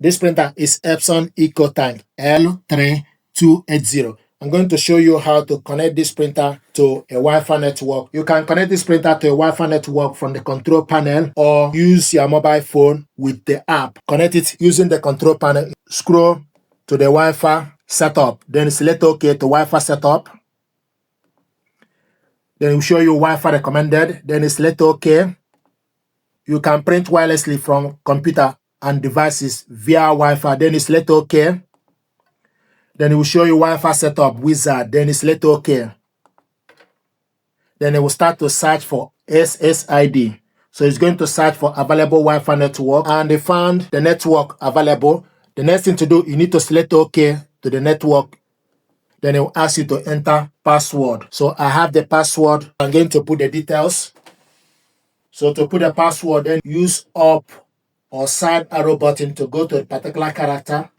This printer is Epson EcoTank L3280. I'm going to show you how to connect this printer to a Wi-Fi network. You can connect this printer to a Wi-Fi network from the control panel or use your mobile phone with the app. Connect it using the control panel. Scroll to the Wi-Fi setup. Then select OK to Wi-Fi setup. Then it will show you Wi-Fi recommended. Then select OK. You can print wirelessly from computer and devices via Wi-Fi. Then select OK. Then it will show you Wi-Fi setup wizard. Then select OK. Then it will start to search for SSID. So it's going to search for available Wi-Fi network, and they found the network available. The next thing to do, you need to select OK to the network. Then it will ask you to enter password. So I have the password. I'm going to put the details. So to put the password, then use up or side arrow button to go to a particular character.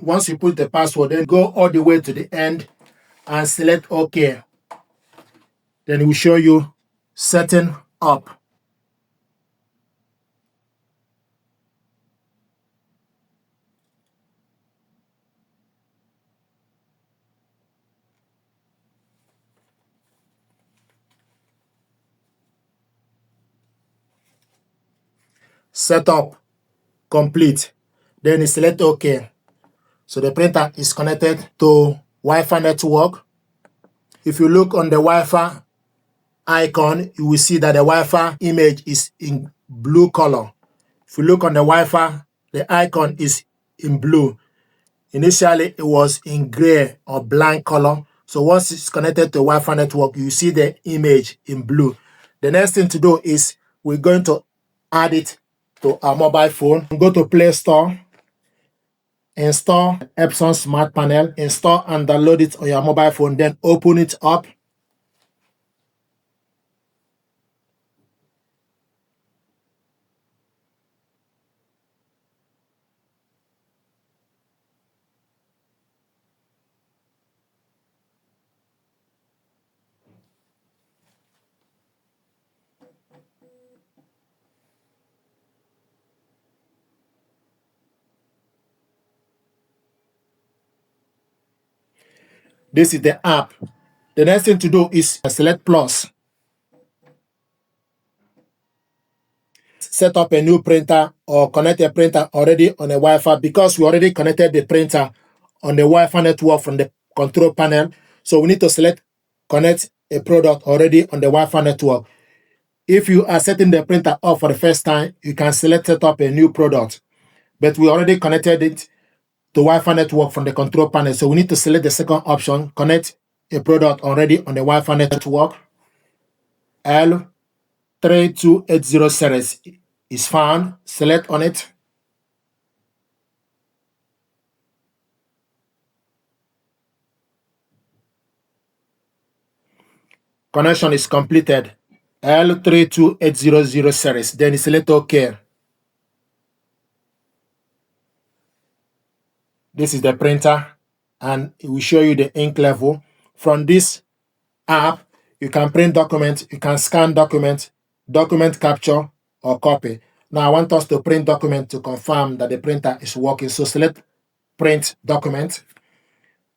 Once you put the password, then go all the way to the end and select OK. Then it will show you setting up. Setup complete. Then you select OK. So the printer is connected to Wi-Fi network. If you look on the Wi-Fi icon, you will see that the Wi-Fi image is in blue color. If you look on the Wi-Fi, the icon is in blue. Initially, it was in gray or blank color. So once it's connected to Wi-Fi network, you see the image in blue. The next thing to do is we're going to add it to our mobile phone. Go to Play Store, install Epson Smart Panel, install and download it on your mobile phone, then open it up. This is the app. The next thing to do is select plus. Set up a new printer or connect a printer already on a Wi-Fi, because we already connected the printer on the Wi-Fi network from the control panel. So we need to select connect a product already on the Wi-Fi network. If you are setting the printer up for the first time, you can select set up a new product. But we already connected it to Wi-Fi network from the control panel. So we need to select the second option, connect a product already on the Wi-Fi network. L3280 series is found. Select on it. Connection is completed. L32800 series. Then select OK. This is the printer, and it will show you the ink level. From this app, you can print documents, you can scan documents, document capture, or copy. Now I want us to print document to confirm that the printer is working. So select print document.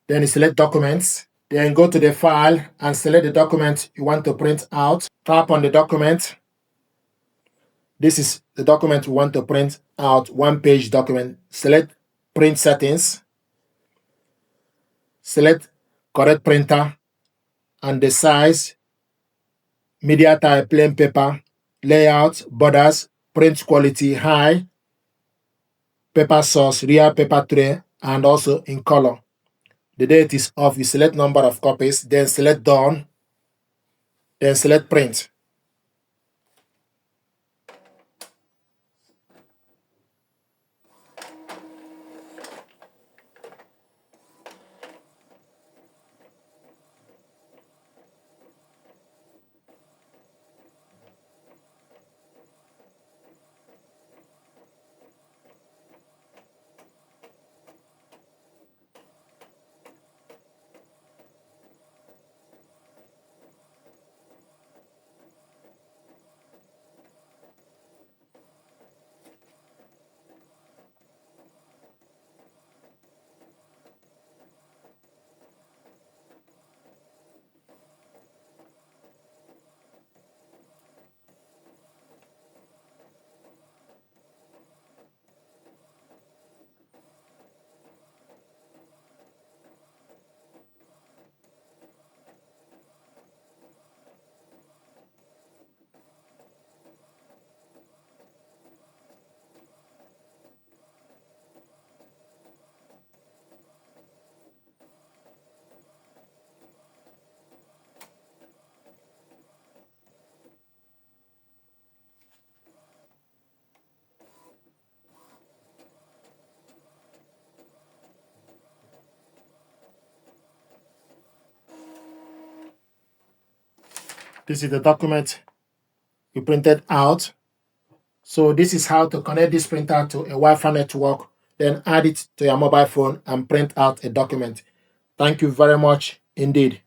Then select documents. Then go to the file and select the document you want to print out. Tap on the document. This is the document we want to print out, one-page document. Select print settings. Select correct printer and the size, media type, plain paper, layout, borders, print quality, high, paper source, real paper tray, and also in color. The day it is off, you select number of copies, then select done, then select print. This is the document you printed out. So this is how to connect this printer to a Wi-Fi network, then add it to your mobile phone and print out a document. Thank you very much indeed.